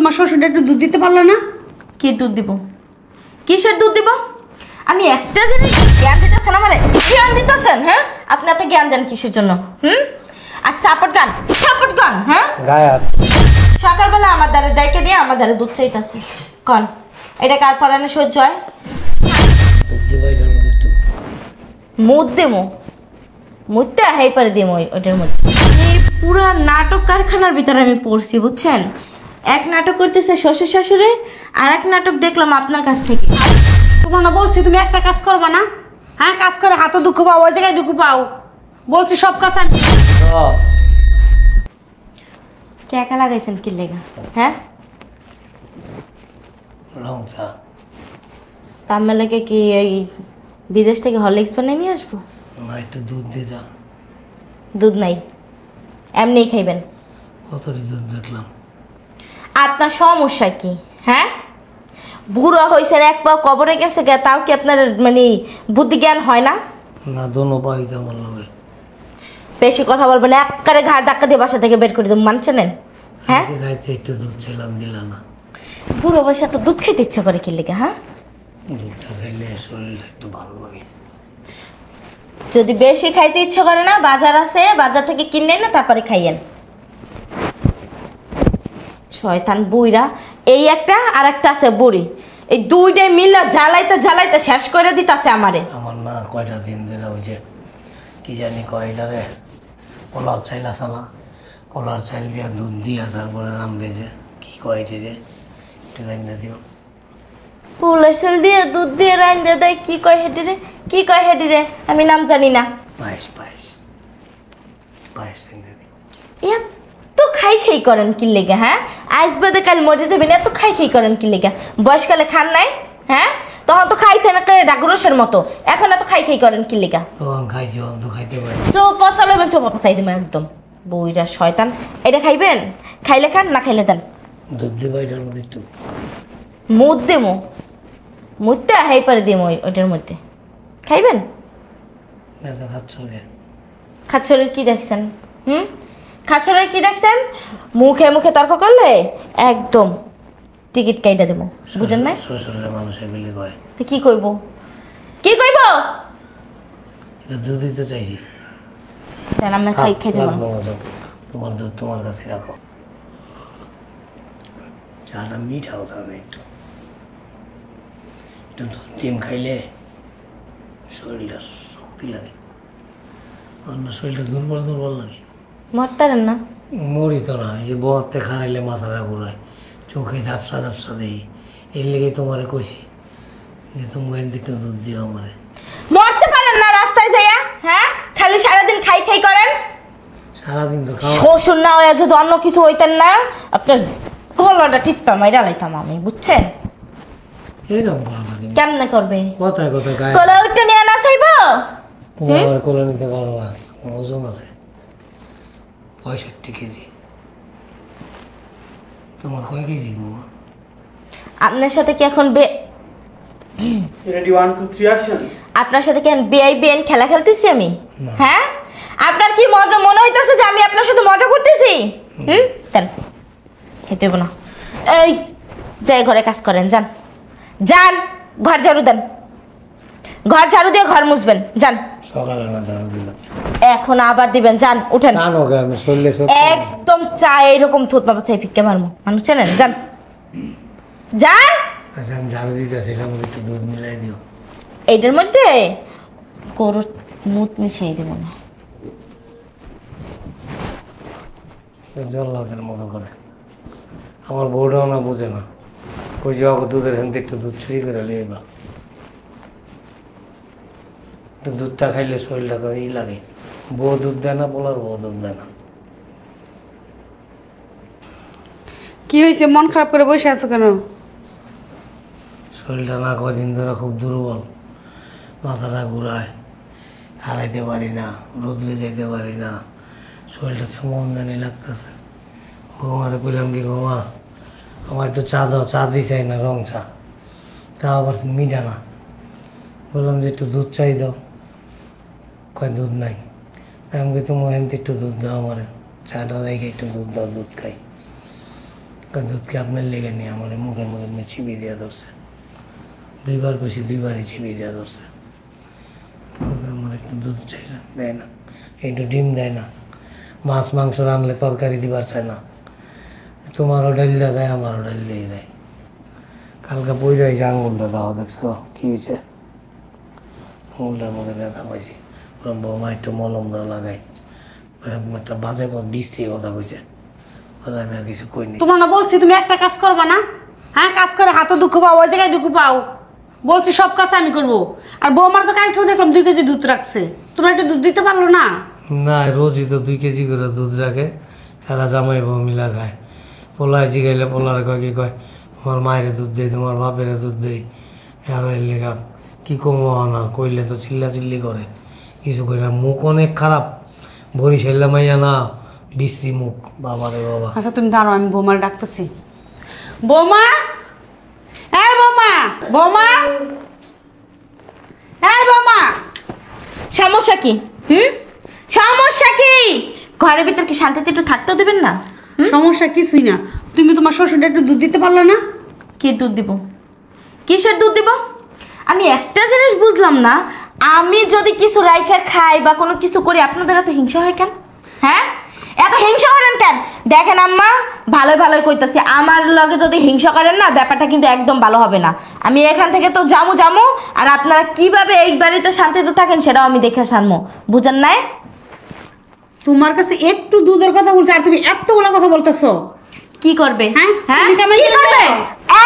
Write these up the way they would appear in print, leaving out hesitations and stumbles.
তোমার শ্বশুরটা একটু দুধ দিতে পারলো না? কি দুধ দিব? কিসের দুধ দিব? আমি একটা জিনিস জ্ঞান দিতেছেন আমারে, জ্ঞান দিতেছেন? হ্যাঁ, আপনি এত জ্ঞান দেন কিসের জন্য? আর সাপোর্ট গান, হ্যাঁ সকালবেলা আমার দ্বারে ডাইকে দিয়ে আমার দ্বারে দুধ চাইতেছে। কন এটা কার পরানে সহ্য হয়? মুদ দেমো, মুদতে হাই পারে দিমো ওইটার মধ্যে। এই পুরা নাটক কারখানার ভিতরে আমি পড়ছি, বুঝছেন? এক নাটক করতেছে শ্বশুর শাশুড়ি, আর এক নাটক দেখলাম আপনার কাছ থেকে। তোমার না বলছি তুমি একটা কাজ করবা না? হ্যাঁ, কাজ করে হাতে দুঃখ পাও, ওই জায়গায় দুঃখ পাও। বলছি সব কাজ কে একা লাগাইছেন কি লেগা? হ্যাঁ, তার মেলাকে কি এই বিদেশ থেকে হরলিক্স বানিয়ে নিয়ে আসবো? না, একটু দুধ দিয়ে দাও। দুধ নাই, এমনিই খাইবেন। কতটি দুধ দেখলাম। আপনার সমস্যা কি? হ্যাঁ, বুড়ো হয়েছেন, এক পা কবরে গেছে, তাও কি আপনার মানে বুদ্ধি জ্ঞান হয় না? না, দোনো পাইতে আমার লাগে। বেশি কথা বলবেন, একবারে ঘাড় ধাক্কা দিয়ে বাসা থেকে বের করে দেবো, মানছে নেন? হ্যাঁ, রাইতে একটু দুধ ছিলাম, দিলা না। বুড়ো বয়সে তো দুধ খেতে ইচ্ছা করে কি লেগে? হ্যাঁ, দুধটা খাইলে শরীরটা একটু ভালো লাগে। যদি বেশি খাইতে ইচ্ছা করে না, বাজার আছে, বাজার থেকে কিনে না তারপরে খাইয়েন। শয়তান বুইরা, এই একটা আর একটা আছে বুড়ি, এই দুইটাই মিলা জ্বালাইতে জ্বালাইতে শেষ করে দিতাছে আমারে। আমার না কয়টা দিন ধরে ওই যে কি জানি কয়টা রে, কলার চাইল আছে না, কলার চাইল দিয়া দুধ দিয়া তারপরে নাম বেজে কি কয়টি রে, একটু রান্না দিও। পুলের দিয়ে দুধ দিয়ে রান্না দেয়, কি কয় হেডি রে, কি কয় হেডি রে, আমি নাম জানি না। পায়েস পায়েস পায়েস রান্না দিও। এত খাই খাই করেন কি লেগে? হ্যাঁ, আজ বাদে কাল মরে যাবেন, এত খাই খাই করেন কি লেগে? বয়সকালে খান নাই? হ্যাঁ, তখন তো খাইছেন একটা ডাগরসের মতো, এখন এত খাই খাই করেন কি লেগা? তখন খাইছি, অন্ত খাইতে পারি। চোপা চালাবেন, চোপা পাচাই দেবেন একদম। বইরা শয়তান, এটা খাইবেন? খাইলে খান, না খাইলে দেন। দুধ দিবা এটার মধ্যে একটু। মুদ দেমো, মুদতে হাই পারে দিমো ওইটার মধ্যে, খাইবেন? না তো খাচ্ছ রে। খাচ্ছরের কি দেখছেন? খাচ্ছরের কি দেখছেন? মুখে মুখে তর্ক করলে একদম টিকিট কাইটা দেবো, বুঝেন না? শ্বশুরের মানুষের বিলি কয়। তো কি কইব? কি কইব? এটা দুধই তো চাইছি। দেন আমি খাই খেতে পারবো। তোমার দুধ তোমার কাছে রাখো। চাটা মিঠাও তাহলে একটু একটু দুধ ডিম খাইলে শরীরটা শক্তি লাগে, অন্য শরীরটা দুর্বল দুর্বল লাগে। মরতারেন না? মরি তো না, এই যে বহতে খারাইলে মাথাটা ঘুরায়, চোখে ঝাপসা ঝাপসা দেই, এর লেগে তোমারে কইছি যে তুমি একটু দুধ দিও আমারে। মরতে পারেন না রাস্তায় যাইয়া? হ্যাঁ, খালি সারাদিন খাই খাই করেন। সারাদিন তো খাওয়া। শ্বশুর না হয়ে যদি অন্য কিছু হইতেন না, আপনার গলাটা টিপটা মাইরা লাইতাম আমি, বুঝছেন? এরকম করো না তুমি। কেমনে করবে? কথায় কথায় গায়ে কোলে উঠে নিয়ে না চাইব? তুমি আমার কোলে নিতে পারো না, আমার ওজন আছে 65 কেজি। তোমার কয় কেজি বাবা? আপনার সাথে কি এখন রেডি 1 2 3 অ্যাকশন। আপনার সাথে কি বেআইন খেলা খেলতেছি আমি? হ্যাঁ, আপনার কি মজা মনে হইতেছে যে আমি আপনার সাথে মজা করতেছি? দেন, খেতে হবে না। এই যাই ঘরে কাজ করেন, যান যান, ঘর ঝাড়ু দেন, ঘর ঝাড়ু দিয়ে ঘর মুছবেন, যান। সকালে না ঝাড়ু দিলাম, এখন আবার দিবেন, যান উঠেন। আমি শরীরে একদম চা এরকম থুত বাবা চাই ফিক্কে মারমু, মানুষ চেনেন? যান যান। আচ্ছা, আমি ঝাড়ু দিতেছি, এটার মধ্যে একটু দুধ মিলাই দিও। এইটার মধ্যে গরুর মুত মিশিয়ে দেব না। জল লাগার মতো করে আমার বউটাও না বোঝে না, ওই যে ওকে দুধের হেনতে একটু দুধ চুরি করে নিয়ে এবার দুধটা খাইলে শরীরটা ই লাগে। বউ দুধ দেয় না, বলার বউ দুধ দেয় না। কি হয়েছে, মন খারাপ করে বসে আছো কেন? শরীরটা না কদিন ধরে খুব দুর্বল, মাথাটা ঘুরায়, খাড়াইতে পারি না, রোদলে যেতে পারি না, শরীরটা কেমন জানি লাগতেছে। বৌমারে বললাম কি বৌমা আমার একটু চা দাও, চা দিছাই না, রং চা, তা আবার মিঠা না। বললাম যে একটু দুধ চাই দাও, কয় দুধ নাই। আমি তুমি এমনি একটু দুধ দাও আমার, চাটা রেখে একটু দুধ দাও, দুধ খাই। দুধকে আপনার লেগে নিয়ে আমার মুখের মধ্যে নিয়ে চিবিয়ে দেওয়া ধরছে। 2বার কইছি 2বারই চিবিয়ে দেওয়া ধরছে। আমার একটু দুধ চাইলাম, দেয় না। একটু ডিম দেয় না। মাছ মাংস রানলে তরকারি দিবার চায় না। তোমারও ডাল দেয়, আমারও ডাল দিয়ে দেয়। কালকে বই রয়েছে আঙুলটা দাও, দেখছো কি হয়েছে? আঙুলটার মধ্যে ব্যথা পাইছি। ওরম বৌমা একটু মলম দাও লাগাই। একটা বাজে ডিস্ট্রি কথা কইছে, ওরা আমি আর কিছু কইনি। তোমার না বলছি তুমি একটা কাজ করবা না? হ্যাঁ, কাজ করে হাতে দুঃখ পাও, ওই জায়গায় দুঃখ পাও। বলছি সব কাজ আমি করবো। আর বৌমার তো কালকেও দেখলাম 2 কেজি দুধ রাখছে, তোমরা একটু দুধ দিতে পারলো না? না, রোজই তো 2 কেজি করে দুধ রাখে, এরা জামাই বউ মিলা খায়। পোলায় জিগাইলে পোলার কয় কি কয়, তোমার মায়ের দুধ দেই, তোমার বাপের দুধ দেই। এরা লেখা কি কমো না, কইলে তো চিল্লা চিল্লি করে কিছু করে। মুখ অনেক খারাপ, বরিশাল্লা মাইয়া না, বিশ্রী মুখ। বাবারে বাবা। আচ্ছা তুমি দাঁড়াও, আমি বৌমার ডাকতেছি। বৌমা, হ্যাঁ বৌমা, বৌমা, হ্যাঁ বৌমা। সমস্যা কি? সমস্যা কি? ঘরের ভিতর কি শান্তিতে একটু থাকতেও দেবেন না? সমস্যা কিছুই না। তুমি তোমার শ্বশুরটা একটু দুধ দিতে পারলো না? কি দুধ দিব? কিসের দুধ দিব? আমি একটা জিনিস বুঝলাম না, আমি যদি কিছু রাইখা খাই বা কোনো কিছু করি আপনাদের এত হিংসা হয় কেন? হ্যাঁ, এত হিংসা করেন কেন? দেখেন আম্মা, ভালোই ভালোই কইতাছি, আমার লগে যদি হিংসা করেন না, ব্যাপারটা কিন্তু একদম ভালো হবে না। আমি এখান থেকে তো যামু, আর আপনারা কিভাবে এই বাড়িতে শান্তিতে থাকেন সেটাও আমি দেখে সারমো, বুঝেন নাই? তোমার কাছে একটু দুধের কথা বলছো আর তুমি এতগুলো কথা বলতেছো। কি করবে? হ্যাঁ, হ্যাঁ, তুমি কামাই কি করে করবে? খাও।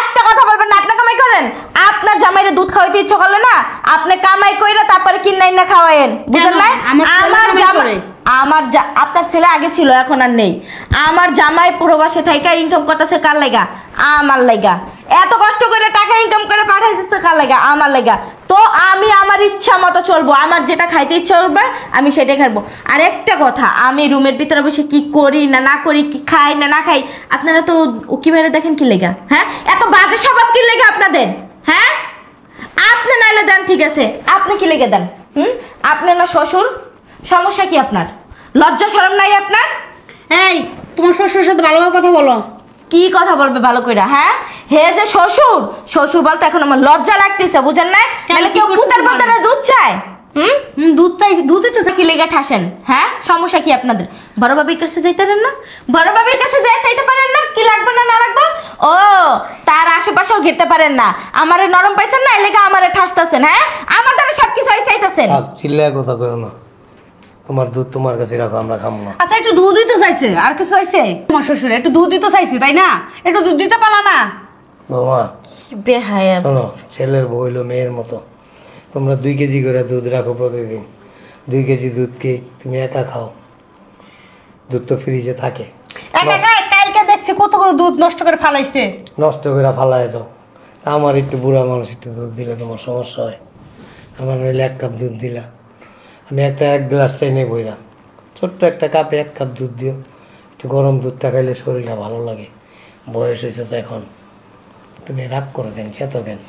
একটা কথা বলবেন না, আপনি কামাই করেন। আপনার জামাইরে দুধ খাওয়াইতে ইচ্ছা করলে না, আপনি কামাই কইরা তারপরে কিনাই না খাওয়ায়েন, বুঝেন না? আমার ছেলে কামাই করে। আপনার ছেলে আগে ছিল, এখন আর নেই। আমার জামাই প্রবাসে থাইকা ইনকাম করতেছে কার লাগা? আমার লাগা। এত কষ্ট করে টাকা ইনকাম করে পাঠাইতেছে কার লাগা? আমার লাগা। তো আমি আমার ইচ্ছা মতো চলবো, আমার যেটা খাইতে ইচ্ছা করবে আমি সেটাই খাবো। আর একটা কথা, আমি রুমের ভিতরে বসে কি করি না না করি, কি খাই না না খাই, আপনারা তো উকি মেরে দেখেন কি লেগা? হ্যাঁ, এত বাজে স্বভাব কি লেগে আপনাদের? হ্যাঁ, আপনি নাইলে দেন, ঠিক আছে, আপনি কি লেগে দেন? আপনি না শ্বশুর, সমস্যা কি আপনার? লজ্জা শরম নাই আপনার? এই, তোমার শ্বশুরের সাথে ভালোভাবে কথা বলো। কি কথা বলবে ভালো কইরা? হ্যাঁ, হে যে শ্বশুর, শ্বশুর বলতে এখন আমার লজ্জা লাগতেছে, বুঝেন না? তাহলে কেউ কুতার পাতারে দুধ চায়? দুধই তো কি লেগে ঠাসেন? হ্যাঁ, সমস্যা কি আপনাদের? বড় বাবির কাছে যাইতে পারেন না? বড় বাবির কাছে যাইতে পারেন না? কি লাগবে না না লাগবে? ও, তার আশেপাশেও ঘেরতে পারেন না। আমারে নরম পাইছেন না, এলাকা আমারে ঠাসতেছেন। হ্যাঁ, আমার দ্বারা সবকিছু চাইতেছেন। চিল্লায় কথা কইও না। তোমার দুধ তোমার কাছে রাখো, আমরা খাবো না। আচ্ছা, একটু দুধই তো চাইছে, আর কিছু চাইছে? তোমার শ্বশুর একটু দুধই তো চাইছে, তাই না? একটু দুধ দিতে পারলা না? বৌমা বেহায়া। শোনো, ছেলের বউ হইলো মেয়ের মতো। তোমরা 2 কেজি করে দুধ রাখো প্রতিদিন। 2 কেজি দুধ কি তুমি একা খাও? দুধ তো ফ্রিজে থাকে। কালকে দেখছি কত করে দুধ নষ্ট করে ফালাইছে। নষ্ট করে ফালায় দাও। আমার একটু বুড়া মানুষ, একটু দুধ দিলে তোমার সমস্যা হয়। আমার নইলে 1 কাপ দুধ দিলা, আমি 1 গ্লাস চাই নেই বইরা। ছোট্ট একটা কাপে 1 কাপ দুধ দিও। একটু গরম দুধটা খাইলে শরীরটা ভালো লাগে। বয়স হয়েছে তো এখন। তুমি রাগ করে দেন, চেত কেন?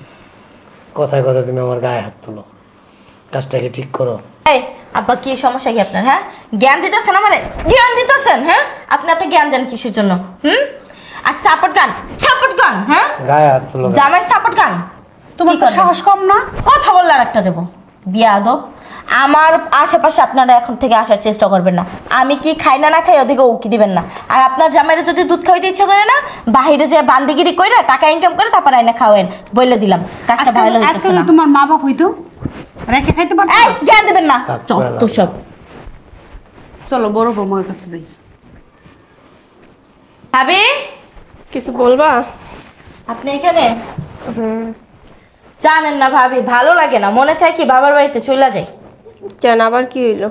কথায় কথায় তুমি আমার গায়ে হাত তুলো। কাজটাকে ঠিক করো। এই আব্বা, কি সমস্যা কি আপনার? হ্যাঁ, জ্ঞান দিতেছেন আমারে, জ্ঞান দিতেছেন। হ্যাঁ, আপনি এত জ্ঞান দেন কিসের জন্য? আর সাপোর্ট গান, হ্যাঁ, গায়ে হাত তুলো। জামাই সাপোর্ট গান। তোমার তো সাহস কম না? কথা বললে আর একটা দেবো, বিয়াদব। আমার আশেপাশে আপনারা এখন থেকে আসার চেষ্টা করবেন না। আমি কি খাই না না খাই ওদিকে উকি দিবেন না। আর আপনার জামাইরে যদি দুধ খাওয়াইতে ইচ্ছা করে না, বাহিরে যে বান্দিগিরি কইরা টাকা ইনকাম করে তারপর আইনা খাওয়েন, বলে দিলাম কাজটা ভালো হইতেছে না। তোমার মা বাপ হইতো রেখে খাইতে পারতো। এই জ্ঞান দেবেন না, তো সব। চলো বড় বৌমার কাছে যাই। ভাবি, কিছু বলবা? আপনি এখানে? জানেন না ভাবি, ভালো লাগে না, মনে চায় কি বাবার বাড়িতে চলে যাই। কেন, আবার কি হইলো?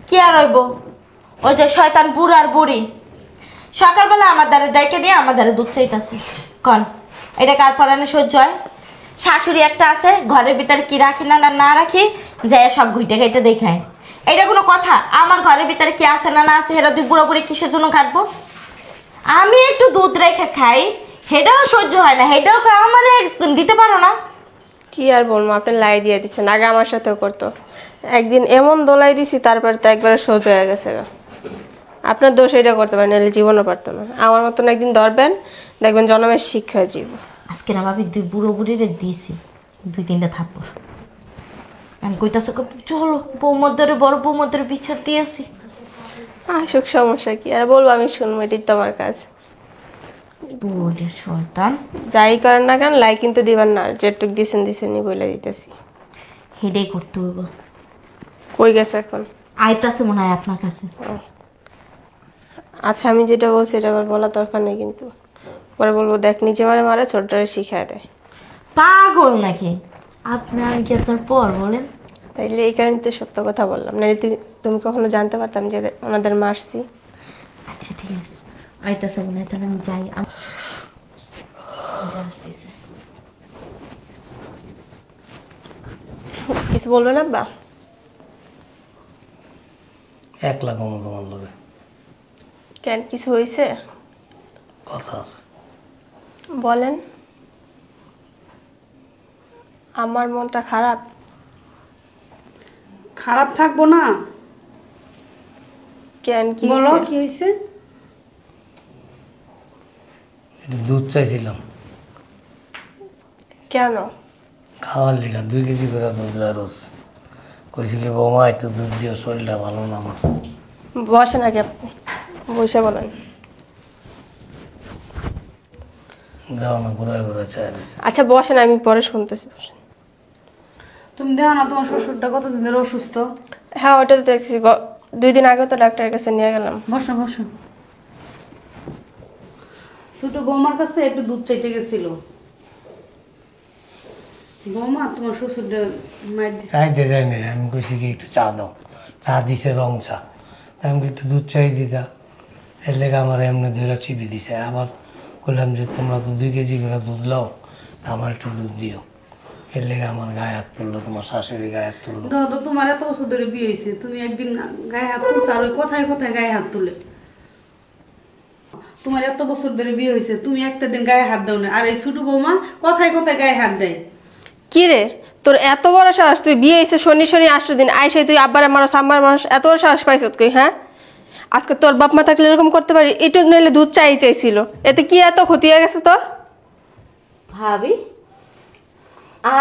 কি আর হইব, ওই যে শয়তান বুড়া আর বুড়ি সকালবেলা আমার দ্বারে ডাইকে দিয়ে আমার দ্বারে দুধ চাইতেছে। কন এটা কার পরানে সহ্য হয়? শাশুড়ি একটা আছে, ঘরের ভিতরে কি রাখি না না রাখি, যাই সব ঘুইটে ঘাইটে দেখায়। এটা কোনো কথা? আমার ঘরের ভিতরে কি আছে না না আছে সেটা তুই বুড়ো বুড়ি কিসের জন্য কাটবো? আমি একটু দুধ রেখে খাই, সেটাও সহ্য হয় না, সেটাও আমার দিতে পারো না? কি আর বলবো, আপনি লাই দিয়ে দিচ্ছেন। আগে আমার সাথেও করতো, একদিন এমন দোলাই দিছি তারপর তো একবারে সোজা হয়ে গেছে। আপনার দোষ এটা করতে পারেন, নাহলে জীবনও পারতো না। আমার মতন একদিন ধরবেন, দেখবেন জন্মের শিক্ষা জীব। আজকে না ভাবি দুই বুড়ো বুড়িরে দিয়েছি 2-3টা থাপ্পড়। আমি কইতাছে চলো বৌমদ্দরে বড় বৌমদ্দরে বিচার দিয়ে আসি। আসুক, সমস্যা কি আর বলবো, আমি শুনবো, এটাই তো আমার কাজ। বুড়ে শয়তান। যাই করেন না কেন লাই কিন্তু দিবেন না, যেটুক দিছেন বলে দিতেছি। হেডেই করতে হইব। কই গেছে এখন? আইতাছে মনে হয় আপনার কাছে। আচ্ছা, আমি যেটা বলছি এটা আবার বলার দরকার নেই, কিন্তু পরে বলবো দেখ নিজে মারে ছোটটারে শিখায় দেয়। পাগল নাকি আপনি? আমি কি আপনার পর বলেন? তাইলে এই কারণে তো সত্য কথা বললাম, নাহলে তুমি কখনো জানতে পারতাম যে ওনাদের মারছি। আচ্ছা ঠিক আছে, আইতাছে মনে হয়, তাহলে আমি যাই। আসতেছে। কিছু বলবেন আব্বা? 1 লাখ তোমার লোকে কেন, কিছু হয়েছে? কথা আছে। বলেন। আমার মনটা খারাপ। খারাপ থাকবো না? কেন, কি বলো হয়েছে? কি হয়েছে? একটু দুধ চাইছিলাম। কেন? খাওয়ার লিগা 2 কেজি করে দুধ লয় রোজ। কইছি কি বৌমা একটু দুধ দিও, শরীরটা ভালো না আমার। বসেন আগে, আপনি বসে বলেন। দাও না, ঘুরায় ঘুরায় চাই দিছে। আচ্ছা বসেন, আমি পরে শুনতেছি, বসেন। তুমি দেখো না তোমার শ্বশুরটা কতদিন ধরে অসুস্থ? হ্যাঁ, ওটা তো দেখছি, 2 দিন আগে তো ডাক্তারের কাছে নিয়ে গেলাম। বসো বসো। ছোট বৌমার কাছে একটু দুধ চাইতে গেছিল। বৌমা তোমার শ্বশুরটা মায়ের দিছে। চাইতে যাই না, আমি কইছি কি একটু চা দাও। চা দিছে রং চা, তাই আমি একটু দুধ চাই দিতা। এর লেগে আমার এমনি ধরে চিপি দিছে। আবার বললাম যে তোমরা তো 2 কেজি করে দুধ লাও, তা আমার একটু দুধ দিও। এর লেগে আমার গায়ে হাত তুললো, তোমার শাশুড়ি গায়ে হাত তুললো। দাদা তোমার এত বছর ধরে বিয়ে হয়েছে, তুমি একদিন গায়ে হাত তুলছো আর ওই কথায় কথায় গায়ে হাত তুলে। তোমার এত বছর ধরে বিয়ে হয়েছে, তুমি একটা দিন গায়ে হাত দাও না, আর এই ছোট বৌমা কথায় কথায় গায়ে হাত দেয়। কি রে, তোর এত বড় সাহস? তুই বিয়ে হয়েছে শনি 8 দিন, আইসে তুই আব্বারে মানুষ আম্বার মানুষ, এত বড় সাহস পাইছ তুই? হ্যাঁ, আজকে তোর বাপ মা থাকলে এরকম করতে পারি? একটু নইলে দুধ চাইছিল, এতে কি এত ক্ষতি হয়ে গেছে তোর? ভাবি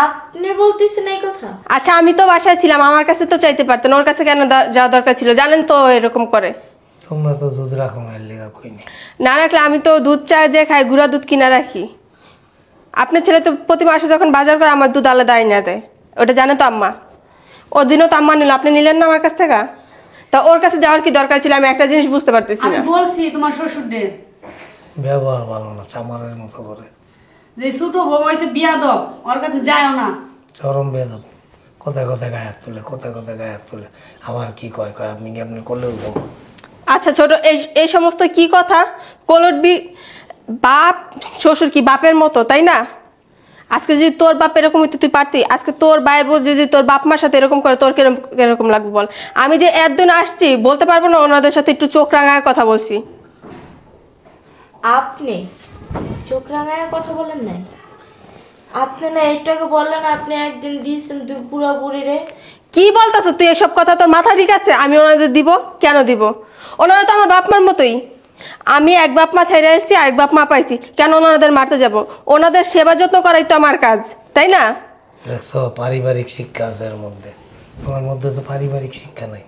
আপনি বলতেছেন এই কথা? আচ্ছা, আমি তো বাসায় ছিলাম, আমার কাছে তো চাইতে পারতেন, ওর কাছে কেন যাওয়া দরকার ছিল? জানেন তো এরকম করে। তোমরা তো দুধ রাখো না, এর লেগে কইনি। না রাখলে আমি তো দুধ চা যে খাই, গুঁড়া দুধ কিনা রাখি। আপনার ছেলে তো প্রতি মাসে যখন বাজার করে আমার দুধ আলাদা আইনা দেয়, ওটা জানে তো আম্মা। ওদিনও তো আম্মা নিল, আপনি নিলেন না আমার কাছ থেকে? তা ওর কাছে যাওয়ার কি দরকার ছিল? আমি একটা জিনিস বুঝতে পারতেছি আমি না। বলছি তোমার শ্বশুরদের ব্যবহার ভালো না, চামারের মতো করে। যে ছোট বৌমা হয়েছে বিয়াদব, ওর কাছে যায়ও না। চরম বেদব। কোথায় কোথায় গায়ে হাত তুলে, কোথায় কোথায় গায়ে হাত তুলে। আবার কি কয় কয় আপনি কি আপনি করলেও বলবো। আচ্ছা ছোট, এই সমস্ত কি কথা? কলটবি বাপ শ্বশুর কি বাপের মতো, তাই না? আজকে যদি তোর বাপ এরকম হইতো তুই পারতি? আজকে তোর ভাইয়ের বোন যদি তোর বাপ মার সাথে এরকম করে, তোর কিরকম লাগবে বল? আমি যে একদিন আসছি বলতে পারবো না ওনাদের সাথে একটু চোখ রাঙায় কথা বলছি? আপনি চোখ রাঙায় কথা বলেন নাই? আপনি না এইটাকে বললেন আপনি একদিন দিয়েছেন তুই বুড়া বুড়ি রে। কি বলতেছ তুই এসব কথা? তোর মাথা ঠিক আছে? আমি ওনাদের দিব কেন? দিব, ওনারা তো আমার বাপ মার মতোই। আমি এক বাপ মা ছেড়ে এসেছি, আরেক বাপ মা পাইছি, কেন ওনাদের মারতে যাব? ওনাদের সেবা যত্ন করাই তো আমার কাজ, তাই না? দেখছো, পারিবারিক শিক্ষা আছে এর মধ্যে। তোমার মধ্যে তো পারিবারিক শিক্ষা নাই,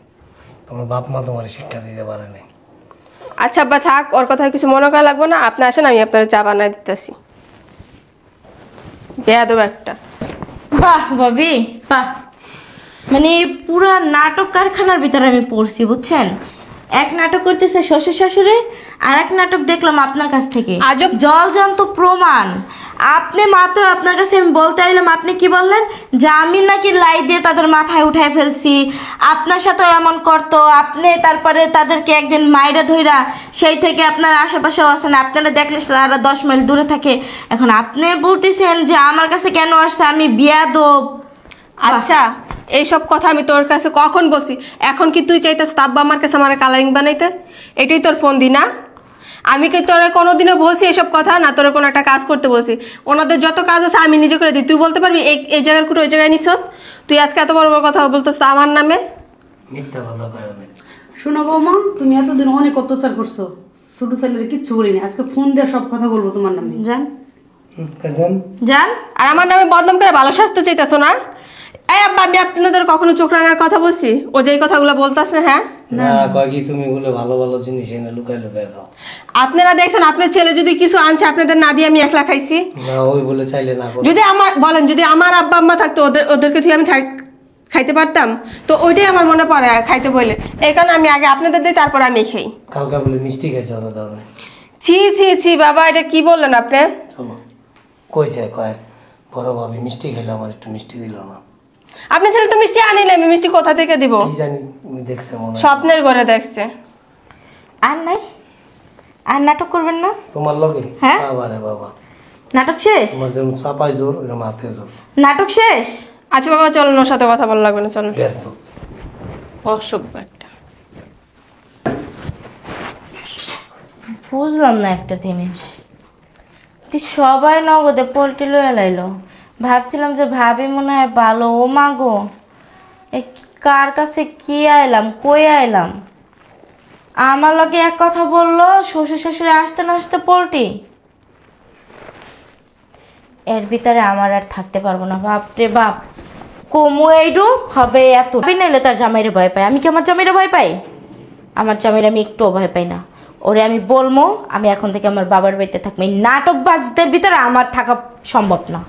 তোমার বাপ মা তোমার শিক্ষা দিতে পারে নাই। আচ্ছা আব্বা থাক, ওর কথা কিছু মনে করা লাগবে না। আপনি আসেন, আমি আপনার চা বানাই দিতেছি। বেয়াদব একটা। বাহ ভাবি বাহ, মানে পুরা নাটক কারখানার ভিতরে আমি পড়ছি বুঝছেন। এক নাটক করতেছে শ্বশুর শাশুড়ি, আর এক নাটক দেখলাম আপনার কাছ থেকে। আজব জলজান্ত প্রমাণ। আপনি মাত্র আপনার কাছে আমি বলতে আইলাম, আপনি কি বললেন যে আমি নাকি লাই দিয়ে তাদের মাথায় উঠাই ফেলছি, আপনার সাথে এমন করতো। আপনি তারপরে তাদেরকে একদিন মাইরা ধইরা সেই থেকে আপনার আশেপাশেও আসেন, আপনারা দেখলে তারা 10 মাইল দূরে থাকে। এখন আপনি বলতেছেন যে আমার কাছে কেন আসছে, আমি বিয়াদব। আচ্ছা, এইসব কথা আমি তোর কাছে কখন বলছি? এখন কি তুই চাইতেছ আব্বা আমার কাছে আমার কালারিং বানাইতে? এটাই তোর ফোন দি না? আমি কি তোরে কোনোদিনও বলছি এসব কথা? না তোরে কোনো একটা কাজ করতে বলছি? ওনাদের যত কাজ আছে আমি নিজে করে দিই। তুই বলতে পারবি এই জায়গার কুটো ওই জায়গায় নিছ? তুই আজকে এত বড় বড় কথা বলতেছ আমার নামে? মিথ্যা কথা কয় অনেক। শোনো বৌমা, তুমি এতদিন অনেক অত্যাচার করছো, ছোট ছেলের কিচ্ছু বলিনি, আজকে ফোন দিয়ে সব কথা বলবো তোমার নামে। যান কেন যান। আর আমার নামে বদনাম করে ভালো সাজতে চাইতেছো না? এই আব্বা, আমি আপনাদের কখনো চোখ রাঙার কথা বলছি? ও যেই কথাগুলো বলতেছে, হ্যাঁ না কয় কি তুমি বলে ভালো ভালো জিনিস এনে লুকাই লুকাই দাও। আপনারা দেখছেন আপনার ছেলে যদি কিছু আনছে আপনাদের না দিয়ে আমি একলা খাইছি? না ওই বলে চাইলে না করো। যদি আমার বলেন, যদি আমার আব্বা আম্মা থাকতো ওদেরকে থেকে আমি খাইতে পারতাম, তো ওইটাই আমার মনে পড়ে খাইতে বলে। এই কারণে আমি আগে আপনাদের দিই, তারপর আমি খাই। কালকা বলে মিষ্টি খাইছে ওরা দাও না। ছি ছি ছি বাবা, এটা কি বললেন আপনি? চলো কইছে কয় বড় ভাবি মিষ্টি খেলে আমার একটু মিষ্টি দিল না। আপনার ছেলে তো মিষ্টি আনিলে, আমি মিষ্টি কোথা থেকে দিব? কি জানি দেখছে মনে হয়। স্বপ্নের ঘরে দেখছে। আর নাই, আর নাটক করবেন না। তোমার লগে হ্যাঁ? বাবারে বাবা, নাটক শেষ, তোমার যেমন চাপাই জোর ওরকম হাতে জোর। নাটক শেষ। আচ্ছা বাবা চলুন, ওর সাথে কথা বলা লাগবে না, চলুন। ব্যর্থ। অসভ্য একটা। বুঝলাম না একটা জিনিস, তুই সবাই নগদে পোল্ট্রি লয়ে লাইলো, ভাবছিলাম যে ভাবি মনে হয় ভালো। ও মাগো, এ কার কাছে কি আইলাম, কই আইলাম? আমার লগে এক কথা বললো, শ্বশুর শাশুড়ি আসতে না আসতে পোল্ট্রি। এর ভিতরে আমার আর থাকতে পারবো না, বাপরে বাপ। কমু এইডু হবে এত নাইলে তার জামাইরে ভয় পাই। আমি কি আমার জামাইরে ভয় পাই? আমার জামাইরে আমি একটুও ভয় পাই না। ওরে আমি বলবো আমি এখন থেকে আমার বাবার বাড়িতে থাকবো, এই নাটক বাজদের ভিতরে আমার থাকা সম্ভব না।